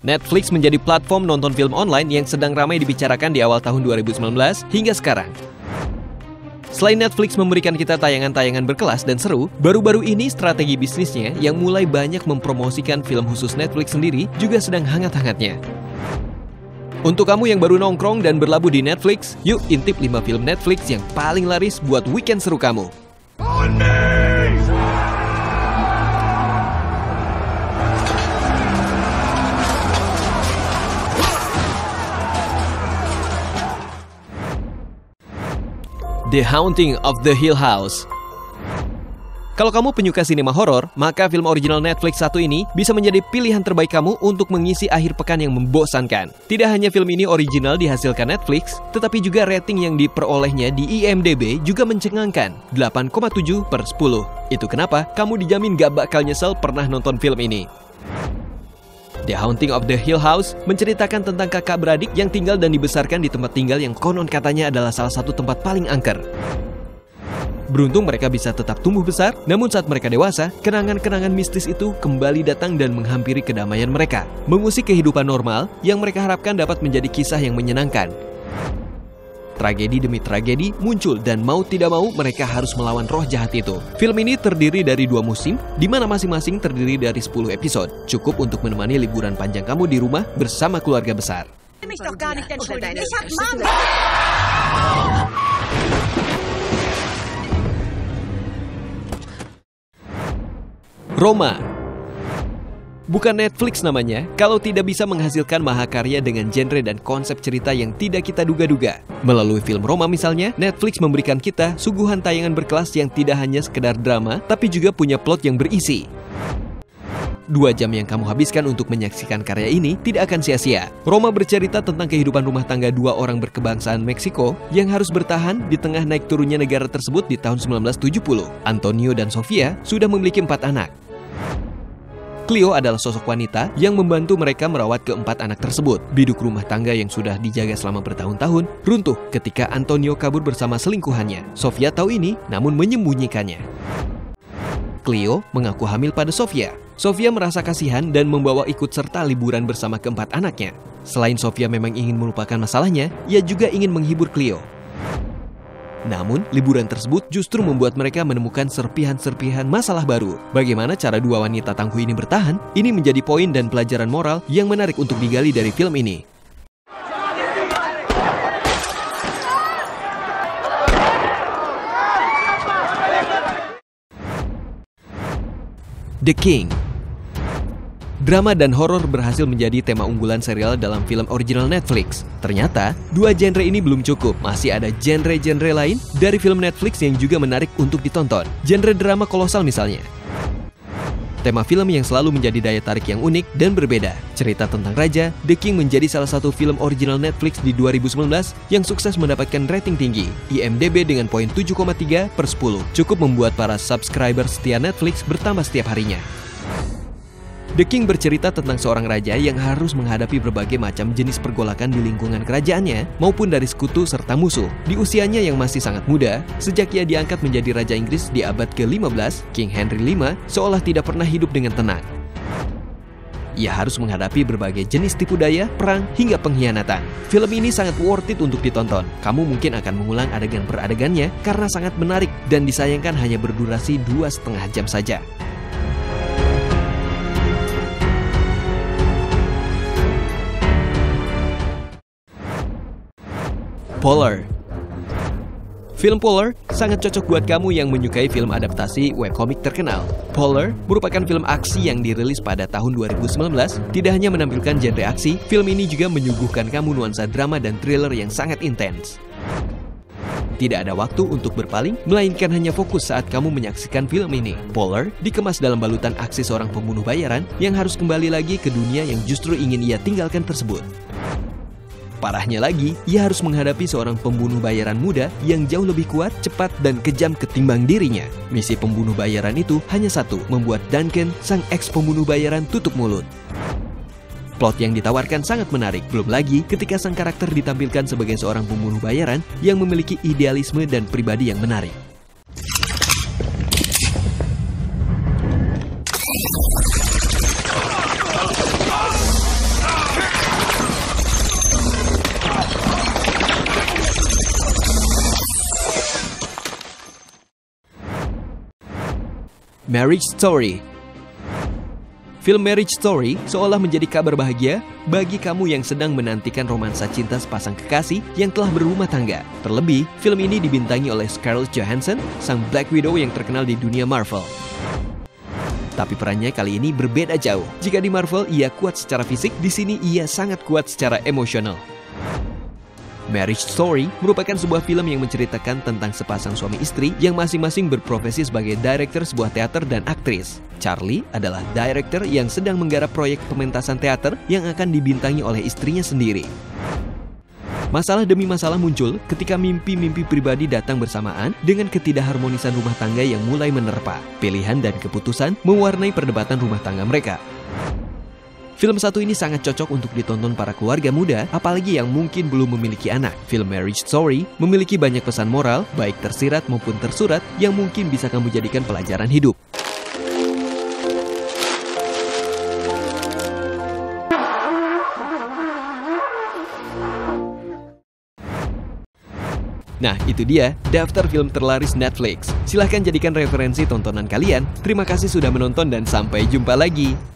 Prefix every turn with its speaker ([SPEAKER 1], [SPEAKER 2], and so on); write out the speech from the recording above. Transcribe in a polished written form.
[SPEAKER 1] Netflix menjadi platform nonton film online yang sedang ramai dibicarakan di awal tahun 2019 hingga sekarang. Selain Netflix memberikan kita tayangan-tayangan berkelas dan seru, baru-baru ini strategi bisnisnya yang mulai banyak mempromosikan film khusus Netflix sendiri juga sedang hangat-hangatnya. Untuk kamu yang baru nongkrong dan berlabuh di Netflix, yuk intip 5 film Netflix yang paling laris buat weekend seru kamu. The Haunting of the Hill House. Kalau kamu penyuka sinema horor, maka film original Netflix satu ini bisa menjadi pilihan terbaik kamu untuk mengisi akhir pekan yang membosankan. Tidak hanya film ini original dihasilkan Netflix, tetapi juga rating yang diperolehnya di IMDb juga mencengangkan, 8,7/10. Itu kenapa kamu dijamin gak bakal nyesel pernah nonton film ini. The Haunting of the Hill House menceritakan tentang kakak beradik yang tinggal dan dibesarkan di tempat tinggal yang konon katanya adalah salah satu tempat paling angker. Beruntung mereka bisa tetap tumbuh besar, namun saat mereka dewasa, kenangan-kenangan mistis itu kembali datang dan menghampiri kedamaian mereka, mengusik kehidupan normal yang mereka harapkan dapat menjadi kisah yang menyenangkan. Tragedi demi tragedi muncul dan mau tidak mau mereka harus melawan roh jahat itu. Film ini terdiri dari 2 musim, di mana masing-masing terdiri dari 10 episode. Cukup untuk menemani liburan panjang kamu di rumah bersama keluarga besar. Roma. Bukan Netflix namanya, kalau tidak bisa menghasilkan mahakarya dengan genre dan konsep cerita yang tidak kita duga-duga. Melalui film Roma misalnya, Netflix memberikan kita suguhan tayangan berkelas yang tidak hanya sekedar drama, tapi juga punya plot yang berisi. 2 jam yang kamu habiskan untuk menyaksikan karya ini tidak akan sia-sia. Roma bercerita tentang kehidupan rumah tangga 2 orang berkebangsaan Meksiko yang harus bertahan di tengah naik turunnya negara tersebut di tahun 1970. Antonio dan Sofia sudah memiliki 4 anak. Cleo adalah sosok wanita yang membantu mereka merawat ke-4 anak tersebut. Biduk rumah tangga yang sudah dijaga selama bertahun-tahun runtuh ketika Antonio kabur bersama selingkuhannya. Sofia tahu ini, namun menyembunyikannya. Cleo mengaku hamil pada Sofia. Sofia merasa kasihan dan membawa ikut serta liburan bersama ke-4 anaknya. Selain Sofia memang ingin melupakan masalahnya, ia juga ingin menghibur Cleo. Namun, liburan tersebut justru membuat mereka menemukan serpihan-serpihan masalah baru. Bagaimana cara 2 wanita tangguh ini bertahan? Ini menjadi poin dan pelajaran moral yang menarik untuk digali dari film ini. The King. Drama dan horor berhasil menjadi tema unggulan serial dalam film original Netflix. Ternyata, 2 genre ini belum cukup. Masih ada genre-genre lain dari film Netflix yang juga menarik untuk ditonton. Genre drama kolosal misalnya. Tema film yang selalu menjadi daya tarik yang unik dan berbeda. Cerita tentang raja, The King menjadi salah satu film original Netflix di 2019 yang sukses mendapatkan rating tinggi. IMDb dengan poin 7,3/10. Cukup membuat para subscriber setia Netflix bertambah setiap harinya. The King bercerita tentang seorang raja yang harus menghadapi berbagai macam jenis pergolakan di lingkungan kerajaannya maupun dari sekutu serta musuh. Di usianya yang masih sangat muda, sejak ia diangkat menjadi Raja Inggris di abad ke-15, King Henry V seolah tidak pernah hidup dengan tenang. Ia harus menghadapi berbagai jenis tipu daya, perang, hingga pengkhianatan. Film ini sangat worth it untuk ditonton. Kamu mungkin akan mengulang adegan per adegannya karena sangat menarik dan disayangkan hanya berdurasi 2,5 jam saja. Polar. Film Polar sangat cocok buat kamu yang menyukai film adaptasi webcomic terkenal. Polar merupakan film aksi yang dirilis pada tahun 2019. Tidak hanya menampilkan genre aksi, film ini juga menyuguhkan kamu nuansa drama dan thriller yang sangat intens. Tidak ada waktu untuk berpaling, melainkan hanya fokus saat kamu menyaksikan film ini. Polar dikemas dalam balutan aksi seorang pembunuh bayaran yang harus kembali lagi ke dunia yang justru ingin ia tinggalkan tersebut. Parahnya lagi, ia harus menghadapi seorang pembunuh bayaran muda yang jauh lebih kuat, cepat, dan kejam ketimbang dirinya. Misi pembunuh bayaran itu hanya satu, membuat Duncan, sang ex-pembunuh bayaran, tutup mulut. Plot yang ditawarkan sangat menarik, belum lagi ketika sang karakter ditampilkan sebagai seorang pembunuh bayaran yang memiliki idealisme dan pribadi yang menarik. Marriage Story. Film Marriage Story seolah menjadi kabar bahagia bagi kamu yang sedang menantikan romansa cinta sepasang kekasih yang telah berumah tangga. Terlebih, film ini dibintangi oleh Scarlett Johansson, sang Black Widow yang terkenal di dunia Marvel. Tapi perannya kali ini berbeda jauh. Jika di Marvel ia kuat secara fisik, di sini ia sangat kuat secara emosional. Marriage Story merupakan sebuah film yang menceritakan tentang sepasang suami istri yang masing-masing berprofesi sebagai direktur sebuah teater dan aktris. Charlie adalah direktur yang sedang menggarap proyek pementasan teater yang akan dibintangi oleh istrinya sendiri. Masalah demi masalah muncul ketika mimpi-mimpi pribadi datang bersamaan dengan ketidakharmonisan rumah tangga yang mulai menerpa. Pilihan dan keputusan mewarnai perdebatan rumah tangga mereka. Film satu ini sangat cocok untuk ditonton para keluarga muda, apalagi yang mungkin belum memiliki anak. Film Marriage Story memiliki banyak pesan moral, baik tersirat maupun tersurat, yang mungkin bisa kamu jadikan pelajaran hidup. Nah, itu dia daftar film terlaris Netflix. Silahkan jadikan referensi tontonan kalian. Terima kasih sudah menonton dan sampai jumpa lagi.